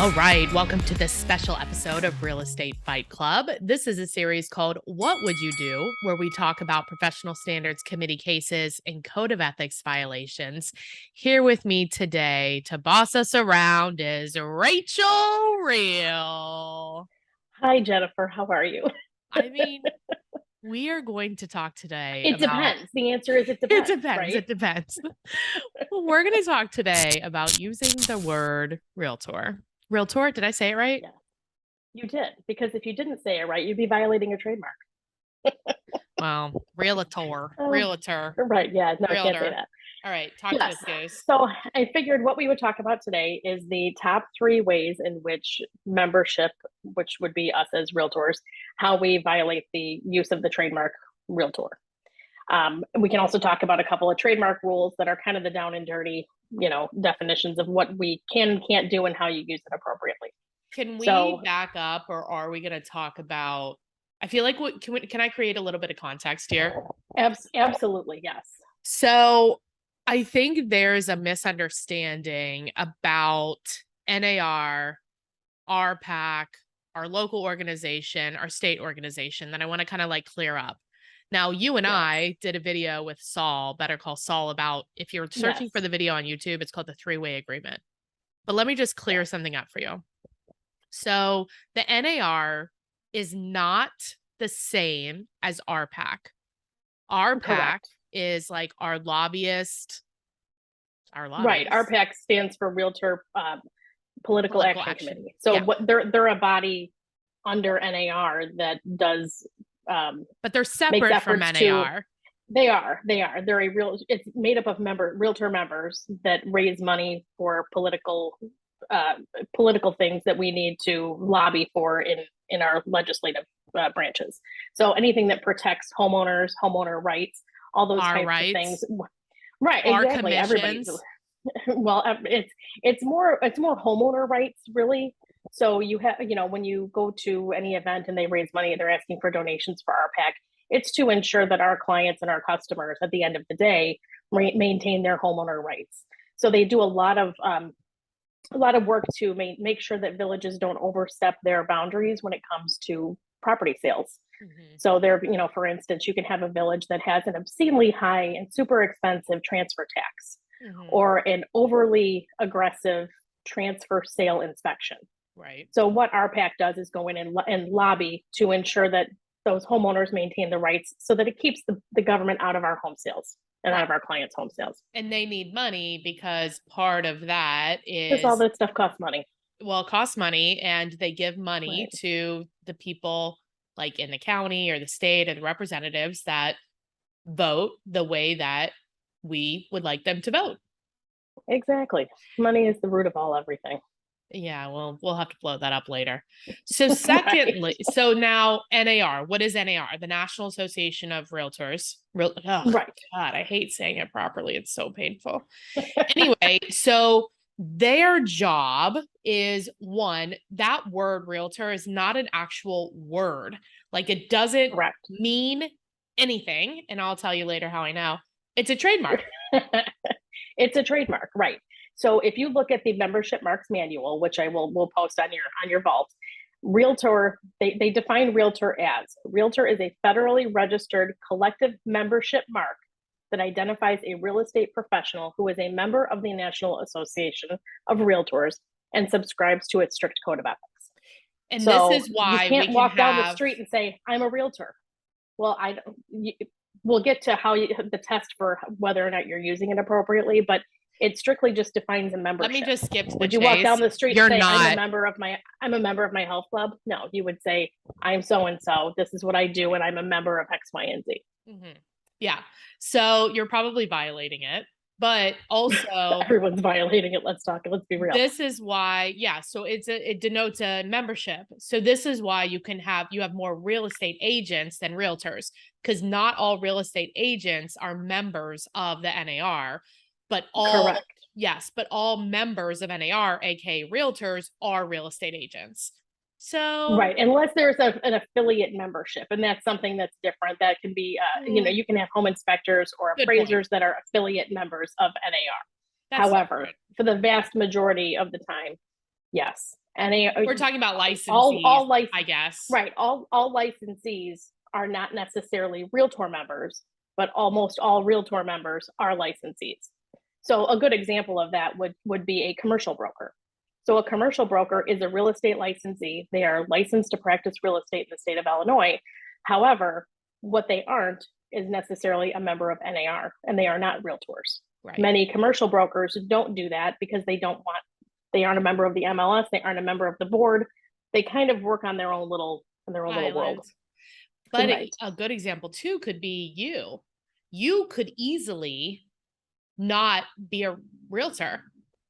All right, welcome to this special episode of Real Estate Fight Club. This is a series called What Would You Do, where we talk about professional standards committee cases and code of ethics violations. Here with me today to boss us around is Rachael Real. Hi, Jennifer. How are you? I mean, we are going to talk today It about... depends. The answer is it depends. It depends. Right? It depends. Well, we're going to talk today about using the word realtor. Realtor, did I say it right? Yeah, you did. Because if you didn't say it right, you'd be violating your trademark. Well, realtor. Right. Yeah. No, I can't say Realtor. that. All right. Talk to us, Goose. So I figured what we would talk about today is the top 3 ways in which membership, which would be us as realtors, how we violate the use of the trademark realtor. We can also talk about a couple of trademark rules that are kind of the down and dirty, definitions of what we can and can't do and how you use it appropriately. Can we back up, or are we going to talk about... I feel like can I create a little bit of context here? Absolutely, yes. So I think there's a misunderstanding about NAR, RPAC, our local organization, our state organization that I want to kind of like clear up. Now, you and I did a video with Saul, Better Call Saul, about, if you're searching for the video on YouTube, it's called the 3-way agreement. But let me just clear something up for you. So the NAR is not the same as RPAC. RPAC is like our lobbyist. Right. RPAC stands for Realtor Political Action Committee. So what they're a body under NAR that does but they're separate from NAR. They are. They're it's made up of realtor members that raise money for political things that we need to lobby for in our legislative branches. So anything that protects homeowners, homeowner rights, all those types of things. Right, exactly. Everybody's well, it's more homeowner rights, really. So you have, when you go to any event and they raise money, they're asking for donations for RPAC. It's to ensure that our clients and our customers at the end of the day maintain their homeowner rights. So they do a lot of work to make sure that villages don't overstep their boundaries when it comes to property sales. Mm-hmm. So there, for instance, you can have a village that has an obscenely high and super expensive transfer tax, mm-hmm. or an overly aggressive transfer sale inspection. Right. So what RPAC does is go in and lobby to ensure that those homeowners maintain the rights, so that it keeps the government out of our home sales and out of our clients' home sales. And they need money, because part of that is... because all that stuff costs money. Well, it costs money, and they give money to the people like in the county or the state or the representatives that vote the way that we would like them to vote. Exactly. Money is the root of everything. Yeah, well, we'll have to blow that up later. So secondly, so now NAR, what is NAR? The National Association of Realtors. Right. God, I hate saying it properly. It's so painful. Anyway, so their job is, one, that word realtor is not an actual word. Like, it doesn't mean anything. And I'll tell you later how I know. It's a trademark. It's a trademark, right? So if you look at the membership marks manual, which we'll post on your vault, realtor, they define realtor as: realtor is a federally registered collective membership mark that identifies a real estate professional who is a member of the National Association of Realtors and subscribes to its strict code of ethics. And so this is why you can't walk down the street and say, I'm a realtor. Well, we'll get to the test for whether or not you're using it appropriately, but it strictly just defines a membership. Let me just skip to the Would you walk down the street and say, I'm a member of my health club? No, you would say, I'm so-and-so. This is what I do, and I'm a member of X, Y, and Z. Mm-hmm. Yeah. So you're probably violating it, but also everyone's violating it. Let's be real. This is why, so it denotes a membership. So this is why you have more real estate agents than realtors, because not all real estate agents are members of the NAR. But all members of NAR, aka realtors, are real estate agents. So right, unless there's an affiliate membership, and that's something that's different. That can be, you can have home inspectors or appraisers that are affiliate members of NAR. However, for the vast majority of the time, Yes. We're talking about all licensees, I guess. right. All licensees are not necessarily Realtor members, but almost all Realtor members are licensees. So a good example of that would be a commercial broker. So a commercial broker is a real estate licensee. They are licensed to practice real estate in the state of Illinois. However, what they aren't is necessarily a member of NAR, and they are not realtors. Right. Many commercial brokers don't do that because they aren't a member of the MLS, they aren't a member of the board. They kind of work on their own little world. But right. a good example too could be you. You could easily not be a realtor.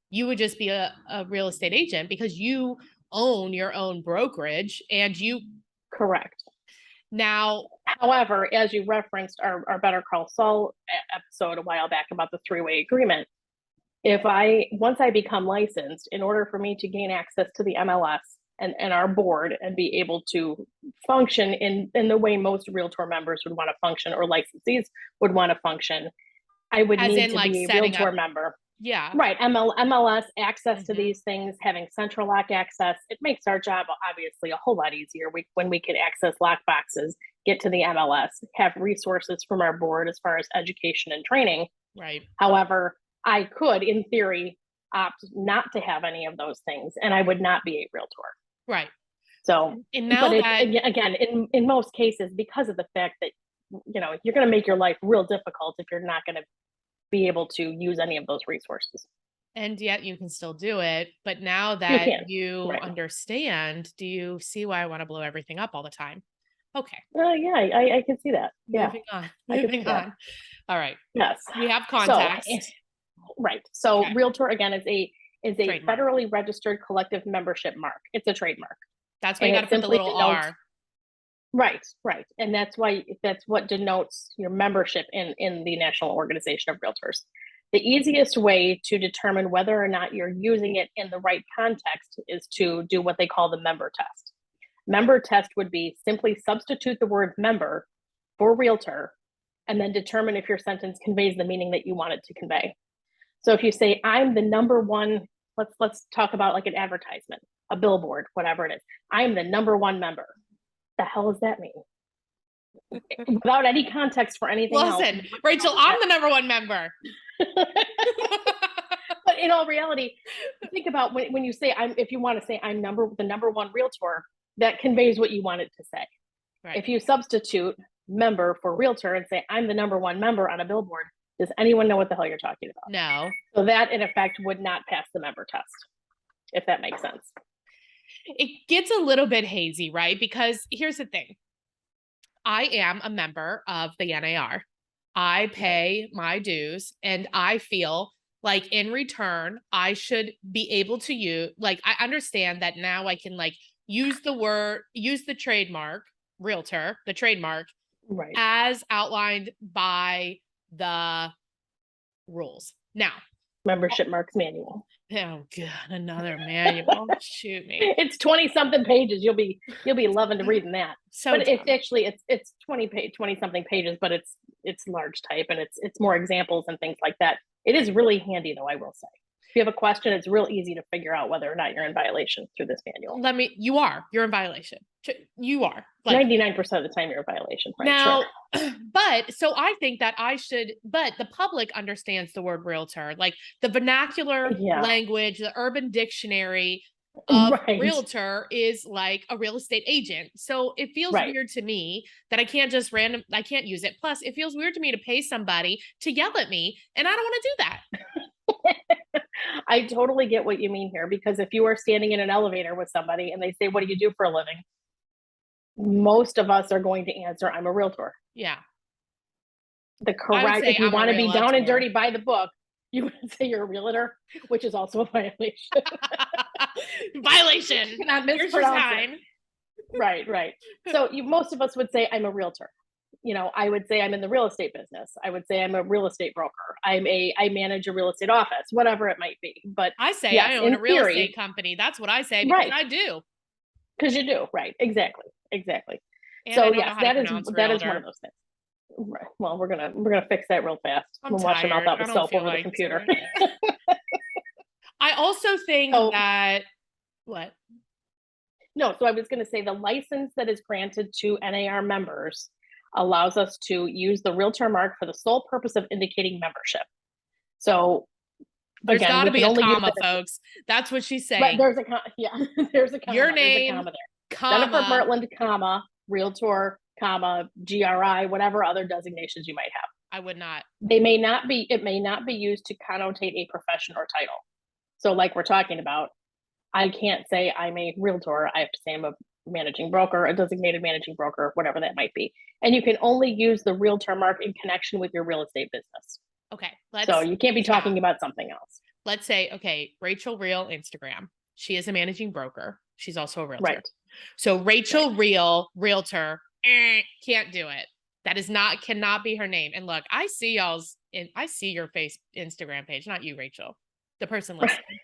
You would just be a real estate agent because you own your own brokerage and you. Correct. Now, however, as you referenced our Better Call Saul episode a while back about the three-way agreement, once I become licensed, in order for me to gain access to the MLS and our board and be able to function in the way most realtor members would want to function or licensees would want to function, I would need to be a realtor member. Yeah. Right. MLS access to these things, having central lock access, it makes our job obviously a whole lot easier when we can access lock boxes, get to the MLS, have resources from our board as far as education and training. Right. However, I could, in theory, opt not to have any of those things, and I would not be a realtor. Right. So, and now again, in most cases, because of the fact that you're going to make your life real difficult if you're not going to be able to use any of those resources. And yet you can still do it. But now that you right. understand, do you see why I want to blow everything up all the time? Okay. Yeah, I can see that. Moving on. Moving on. All right. Yes. We have context. Right. So Realtor, again, is a trademark. federally registered collective membership mark. It's a trademark. That's why you got to put the little R. Right. And that's what denotes your membership in the National Organization of Realtors. The easiest way to determine whether or not you're using it in the right context is to do what they call the member test. Member test would be simply substitute the word member for realtor and then determine if your sentence conveys the meaning that you want it to convey. So if you say, I'm the number one, let's talk about like an advertisement, a billboard, whatever it is. I'm the number one member. The hell does that mean? Without any context for anything else. Listen, Rachael, I'm the number one member. But in all reality, think about when you say if you want to say I'm the number one realtor, that conveys what you want it to say. Right. If you substitute member for realtor and say I'm the number one member on a billboard, does anyone know what the hell you're talking about? No. So that in effect would not pass the member test, if that makes sense. It gets a little bit hazy, right? Because here's the thing. I am a member of the NAR. I pay my dues and I feel like in return, I should be able to use, like, I understand that now I can like use the trademark, realtor, the trademark, right, as outlined by the rules. Now, membership marks manual. Oh God, another manual. Shoot me. It's 20-something pages. You'll be loving to reading that. So but it's actually it's 20-something pages, but it's large type and it's more examples and things like that. It is really handy though, I will say. If you have a question, it's real easy to figure out whether or not you're in violation through this manual. You're in violation. You are. 99% of the time you're in violation. Right? Now, but so I think that but the public understands the word realtor, like the vernacular language, the urban dictionary of realtor is like a real estate agent. So it feels weird to me that I can't just I can't use it. Plus it feels weird to me to pay somebody to yell at me and I don't want to do that. I totally get what you mean here, because if you are standing in an elevator with somebody and they say, what do you do for a living? Most of us are going to answer, I'm a realtor. Yeah. If you want to be down and dirty by the book, you would say you're a realtor, which is also a violation. Violation. Not mispronounce. Right. So most of us would say, I'm a realtor. I would say I'm in the real estate business. I would say I'm a real estate broker. I manage a real estate office, whatever it might be. But I say I own a real estate company. That's what I say because I do. Because you do, right? Exactly. And so yes, that is one of those things. Right. Well, we're gonna fix that real fast. We'll wash your mouth out with soap over the computer. I also think that What? No, so I was going to say the license that is granted to NAR members allows us to use the realtor mark for the sole purpose of indicating membership. So There's again, got we to be can a only use comma, it. folks. That's what she's But saying. there's a yeah, there's a comma. Your There's a name, comma there. Jennifer comma. Murtland, comma, realtor, comma, GRI, whatever other designations you might have. I would not. They may not be. It may not be used to connotate a profession or title. So, like we're talking about, I can't say I'm a realtor. I have to say I'm a managing broker, a designated managing broker, whatever that might be. And you can only use the realtor mark in connection with your real estate business. Okay. So you can't be talking about something else. Let's say, okay, Rachael Real Instagram. She is a managing broker. She's also a realtor. Right. So Rachael Real Realtor can't do it. That is not, cannot be her name. And look, I see I see your face Instagram page, not you, Rachael, the person listening.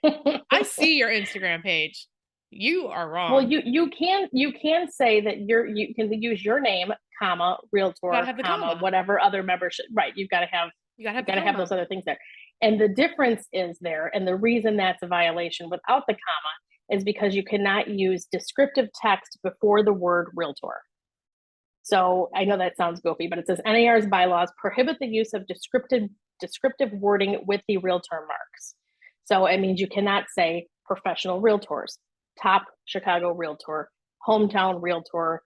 I see your Instagram page. You are wrong. Well, you can say that you can use your name, comma, realtor, comma, whatever other membership. Right. You've got to have those other things there. And the difference is there, and the reason that's a violation without the comma is because you cannot use descriptive text before the word realtor. So I know that sounds goofy, but it says NAR's bylaws prohibit the use of descriptive wording with the realtor marks. So it means you cannot say professional realtors, top Chicago realtor, hometown realtor,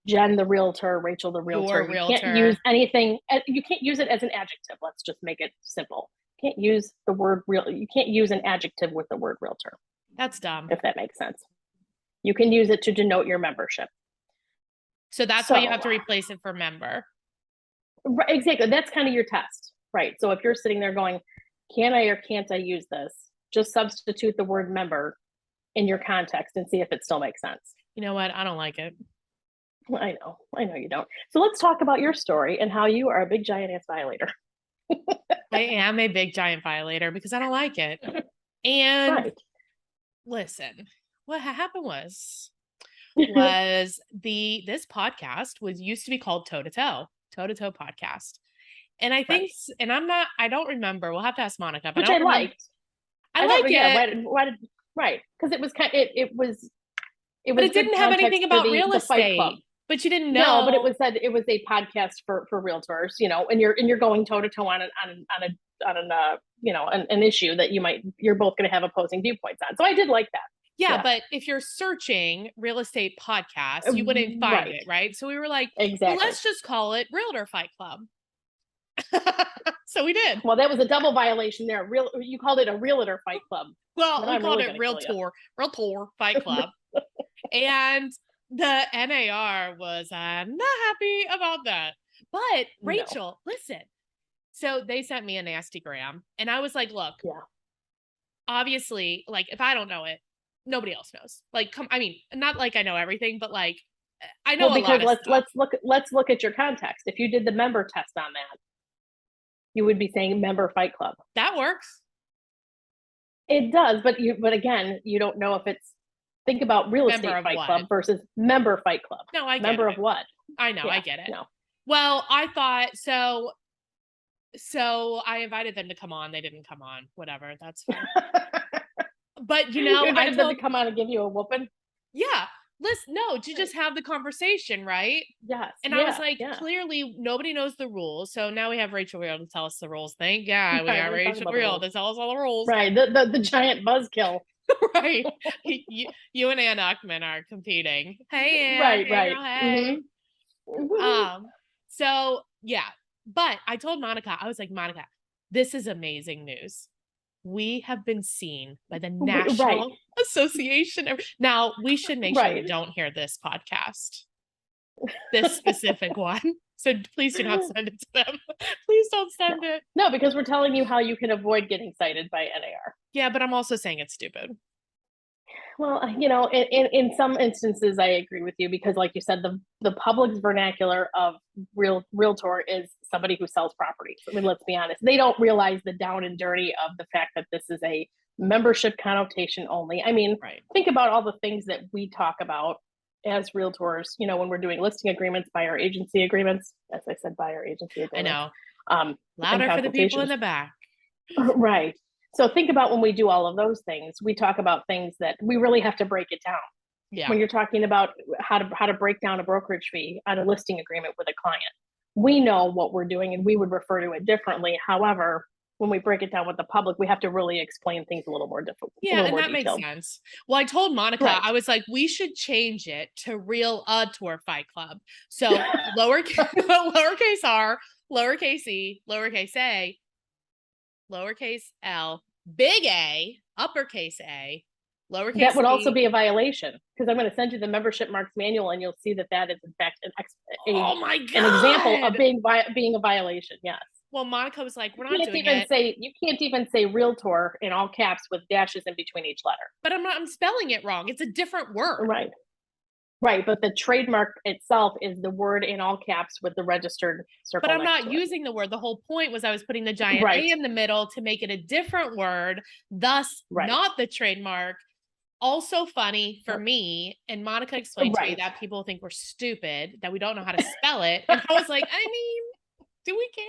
Jen the realtor, Rachael the realtor. You can't use anything. You can't use it as an adjective. Let's just make it simple. You can't use the word real. You can't use an adjective with the word realtor. That's dumb. If that makes sense. You can use it to denote your membership. So that's why you have to replace it for member. Right, exactly. That's kind of your test, right? So if you're sitting there going, can I or can't I use this? Just substitute the word member in your context and see if it still makes sense. You know what? I don't like it. I know you don't. So let's talk about your story and how you are a big giant ass violator. I am a big giant violator because I don't like it. And listen, what happened was this podcast used to be called Toe to Toe podcast. And I think, and I don't remember. We'll have to ask Monica. But Which I liked. I like it. Yeah, right. Because it was kind of, it was but it didn't have anything about real estate. But you didn't know. No, but it was a podcast for realtors, and you're going toe to toe on an issue that you're both going to have opposing viewpoints on. So I did like that. Yeah, but if you're searching real estate podcasts, you wouldn't find it, right? So we were like, well, let's just call it Realtor Fight Club. So we did. Well, that was a double violation there. You called it a Realtor Fight Club. Well, we called it Realtor Fight Club. And the NAR was not happy about that. But Rachael, listen. So they sent me a nasty gram. And I was like, look, obviously, like, if I don't know it, nobody else knows. Like, not like I know everything, but like I know a lot of stuff. Let's look at your context. If you did the member test on that, you would be saying member fight club. That works. It does, but again, you don't know if it's think about real estate fight club versus member fight club. No, I get member of what? I know, I get it. No. Well, I thought so I invited them to come on. They didn't come on. Whatever, that's fine. But you invited them to come on and give you a whooping. Yeah. To just have the conversation, right? Yes. And I was like, clearly nobody knows the rules. So now we have Rachael Real to tell us the rules. Thank God we got Rachael Real to tell us all the rules. Right. The giant buzzkill. Right. You and Ann Uckman are competing. Hey, Ann. Right. Hey. Mm-hmm. So yeah. But I told Monica, I was like, Monica, this is amazing news. We have been seen by the National Association. Now, we should make sure we don't hear this podcast, this specific one. So please do not send it to them. Please don't send it. No, because we're telling you how you can avoid getting cited by NAR. Yeah, but I'm also saying it's stupid. Well, in some instances, I agree with you because, like you said, the public's vernacular of realtor is somebody who sells properties. I mean, let's be honest. They don't realize the down and dirty of the fact that this is a membership connotation only. I mean, think about all the things that we talk about as realtors, when we're doing listing agreements, buyer agency agreements, as I said, buyer agency agreements. I know. Louder for the people in the back. Right. So think about when we do all of those things, we talk about things that we really have to break it down. Yeah. When you're talking about how to break down a brokerage fee on a listing agreement with a client, we know what we're doing and we would refer to it differently. However, when we break it down with the public, we have to really explain things a little more difficult, a Yeah, little and more that makes detailed. sense. Well, I told Monica, Right. I was like, we should change it to Realtor Fight Club. So lowercase r, lowercase e, lowercase a, lowercase l, big A, uppercase A, That lowercase would also c. be a violation because I'm going to send you the membership marks manual and you'll see that that is in fact Oh my an example of God. being a violation. Yes. Well, Monica was like, we're You not can't doing even it. say you can't even say realtor in all caps with dashes in between each letter. But I'm spelling it wrong. It's a different word. Right. Right, but the trademark itself is the word in all caps with the registered But circle I'm next not to it. using the word. The whole point was I was putting the giant Right. A in the middle to make it a different word, thus Right. not the trademark. Also funny for me, and Monica explained to me Right. that people think we're stupid, that we don't know how to spell it. And I was like, I mean, do we care?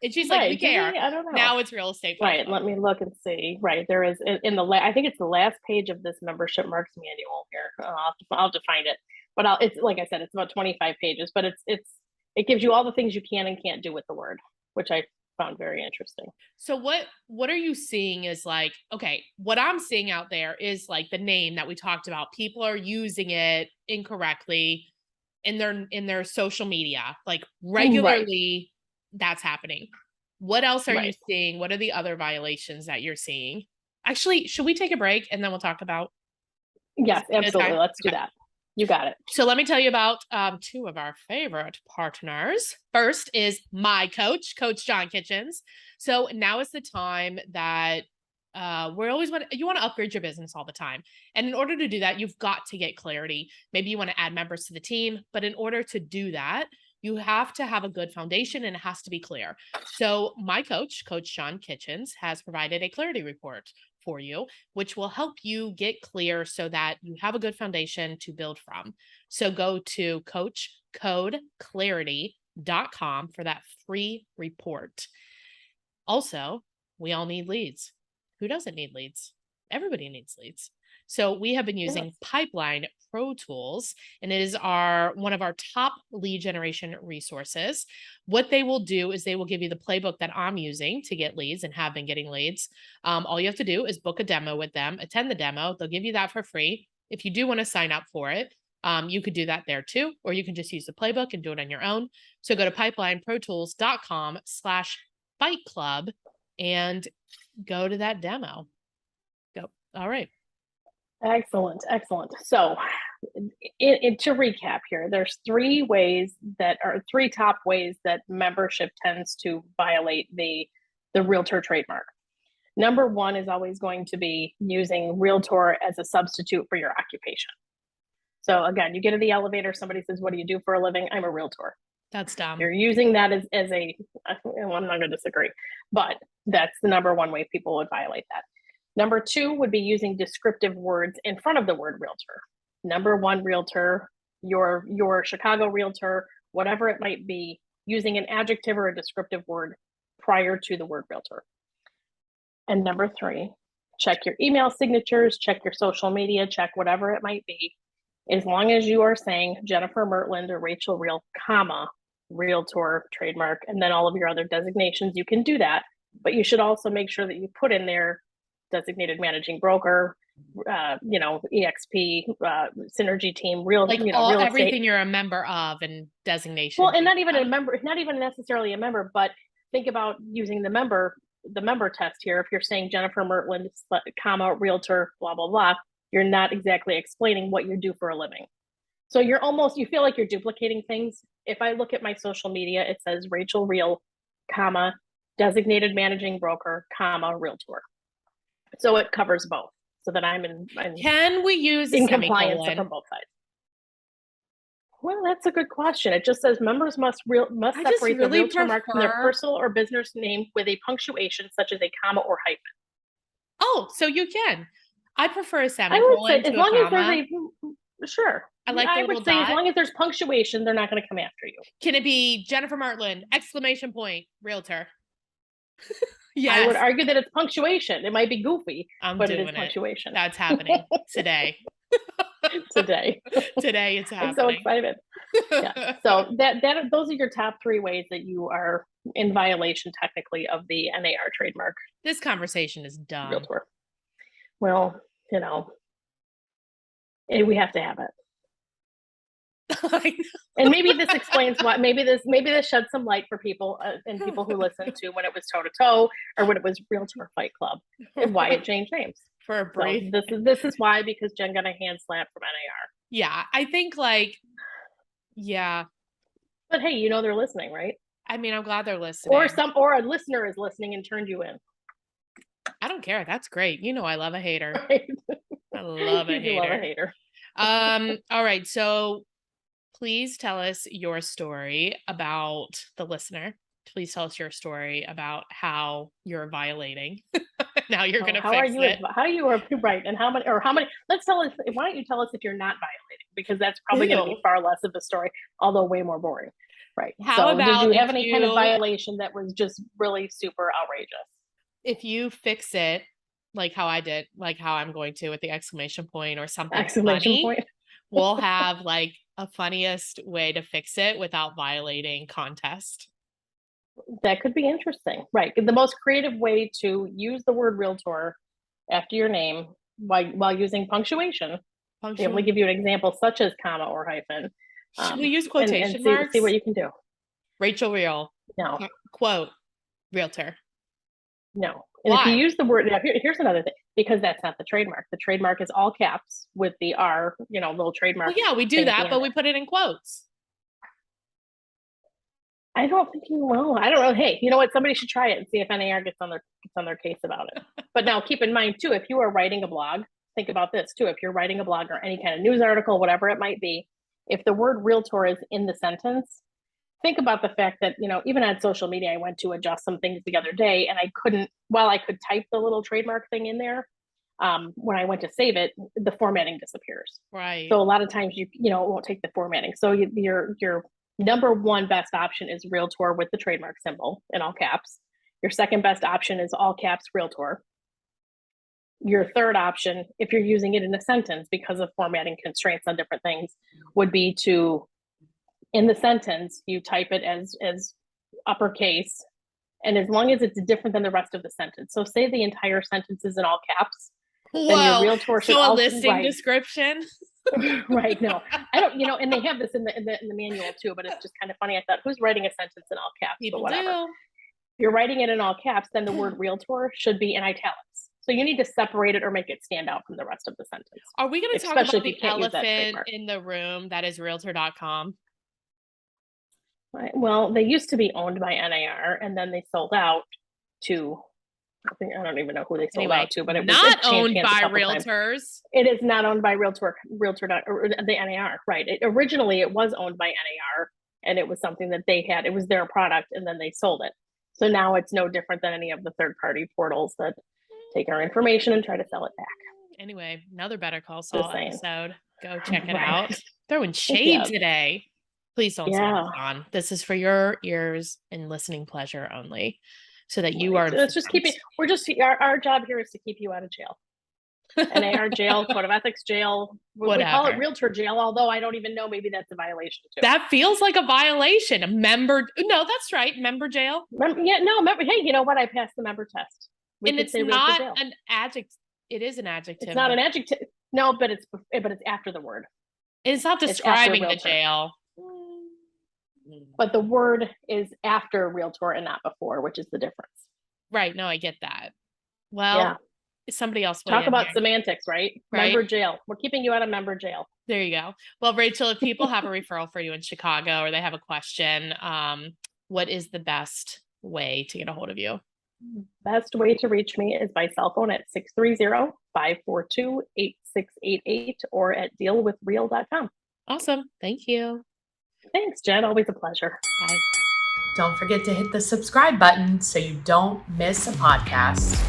And she's like, we Right. Do care. we? I don't know. Now it's Real Estate Fight Right. Club. Let me look and see. Right. There is in the I think it's the last page of this membership marks manual here. I'll have to find it. But it's like I said, it's about 25 pages, but it gives you all the things you can and can't do with the word, which I found very interesting. So what are you seeing is like, okay, what I'm seeing out there is like the name that we talked about. People are using it incorrectly in their social media, like Right. regularly. That's happening. What else are you Right. seeing? What are the other violations that you're seeing? Actually, should we take a break and then we'll talk about Yes, this absolutely. time? Let's do Okay. that. You got it. So let me tell you about two of our favorite partners. First is my coach, Coach John Kitchens. So now is the time that we're always you want to upgrade your business all the time. And in order to do that, you've got to get clarity. Maybe you want to add members to the team, but in order to do that, you have to have a good foundation and it has to be clear. So my coach, Coach John Kitchens, has provided a clarity report for you, which will help you get clear so that you have a good foundation to build from. So go to coachcodeclarity.com for that free report. Also, we all need leads. Who doesn't need leads? Everybody needs leads. So we have been using Yes. Pipeline Pro Tools, and it is one of our top lead generation resources. What they will do is they will give you the playbook that I'm using to get leads and have been getting leads. All you have to do is book a demo with them, attend the demo. They'll give you that for free. If you do want to sign up for it, you could do that there too, or you can just use the playbook and do it on your own. So go to pipelineprotools.com/fight club and go to that demo. Go. All right. Excellent. Excellent. So to recap here, there's three top ways that membership tends to violate the realtor trademark. Number one is always going to be using realtor as a substitute for your occupation. So again, you get in the elevator, somebody says, what do you do for a living? I'm a realtor. That's dumb. You're using that as I'm not going to disagree, but that's the number one way people would violate that. Number two would be using descriptive words in front of the word realtor. Number one realtor, your Chicago realtor, whatever it might be, using an adjective or a descriptive word prior to the word realtor. And number three, check your email signatures, check your social media, check whatever it might be. As long as you are saying Jennifer Murtland or Rachael Real, comma, realtor, trademark, and then all of your other designations, you can do that. But you should also make sure that you put in there designated managing broker, EXP, synergy team, real estate. Everything you're a member of and designation. Well, and not even a member, not even necessarily a member, but think about using the member test here. If you're saying Jennifer Murtland, comma, realtor, blah, blah, blah, you're not exactly explaining what you do for a living. So you feel like you're duplicating things. If I look at my social media, it says Rachael Real, comma, designated managing broker, comma, realtor. So it covers both. So that I'm Can we use in compliance from both sides? Well, that's a good question. It just says members must separate the realtor mark from their personal or business name with a punctuation such as a comma or hyphen. Oh, so you can. I prefer a semicolon. I would say as long as there's sure. I would say as long as there's punctuation, they're not going to come after you. Can it be Jennifer Murtland, exclamation point, realtor? Yes. I would argue that it's punctuation. It might be goofy, but it is doing it. punctuation. That's happening today. Today. Today it's I'm so happening. excited. Yeah. So those are your top 3 ways that you are in violation technically of the NAR trademark This conversation is done. Realtor. Well, we have to have it. And maybe this explains why. Maybe this sheds some light for people and people who listen to when it was toe to toe or when it was Realtor Fight Club and why it changed names for a brief. So this is why, because Jen got a hand slap from NAR. Yeah, I think yeah. But hey, they're listening, right? I mean, I'm glad they're listening. Or a listener is listening and turned you in. I don't care. That's great. I love a hater. Right? I love a hater. Love a hater. All right. So please tell us your story about the listener. Please tell us your story about how you're violating. Now you're going to fix it. How you are right. And how many, let's tell us, why don't you tell us if you're not violating? Because that's probably going to be far less of a story, although way more boring. Right. How about do you have any kind of violation that was just really super outrageous? If you fix it, like how I did, like how I'm going to with the exclamation point or something exclamation funny, point. We'll have like a funniest way to fix it without violating contest. That could be interesting. Right. The most creative way to use the word realtor after your name while using punctuation. Be able to give you an example such as comma or hyphen. Should we use quotation marks? See what you can do. Rachael Real. No. Quote. Realtor. No. And if you use the word, here's another thing, because that's not the trademark. The trademark is all caps with the R, little trademark. Well, yeah, we do that, but we put it in quotes. I don't think you will. I don't know. Hey, you know what? Somebody should try it and see if NAR gets on their case about it. But now keep in mind too, if you are writing a blog, think about this too. If you're writing a blog or any kind of news article, whatever it might be, if the word realtor is in the sentence, think about the fact that, even on social media, I went to adjust some things the other day and I couldn't, while I could type the little trademark thing in there, when I went to save it, the formatting disappears. Right. So a lot of times it won't take the formatting. So your number one best option is realtor with the trademark symbol in all caps. Your second best option is all caps realtor. Your third option, if you're using it in a sentence because of formatting constraints on different things, would be to, in the sentence, you type it as uppercase, and as long as it's different than the rest of the sentence. So say the entire sentence is in all caps. Whoa. Then your realtor should a listing description. Right. No, I don't, and they have this in the manual too, but it's just kind of funny. I thought, who's writing a sentence in all caps? People do. If you're writing it in all caps, then the word realtor should be in italics. So you need to separate it or make it stand out from the rest of the sentence. Are we going to talk about the elephant in the room that is realtor.com? Right. Well, they used to be owned by NAR and then they sold out to, I don't even know who they sold out to, but it was not owned by Realtors. It is not owned by Realtor or the NAR, right? Originally it was owned by NAR and it was something that they had, it was their product and then they sold it. So now it's no different than any of the third-party portals that take our information and try to sell it back. Anyway, another Better Call Saul episode. Go check it out. Throwing shade Yeah. today. Please don't say it's on. This is for your ears and listening pleasure only, so that you are. Let's just keep it. We're just our job here is to keep you out of jail. NAR jail, code of ethics jail. We call it realtor jail, although I don't even know. Maybe that's a violation too. That feels like a violation. A member. No, that's right. Member jail. Member. Hey, you know what? I passed the member test. And it's not an adjective. It is an adjective. It's not an adjective. No, but it's after the word. It's not describing the jail. But the word is after realtor and not before, which is the difference. Right. No, I get that. Well, somebody else talk about semantics, right? Member jail. We're keeping you out of member jail. There you go. Well, Rachael, if people have a referral for you in Chicago or they have a question, what is the best way to get a hold of you? Best way to reach me is by cell phone at 630-542-8688 or at dealwithreal.com. Awesome. Thank you. Thanks, Jen. Always a pleasure. Bye. Don't forget to hit the subscribe button so you don't miss a podcast.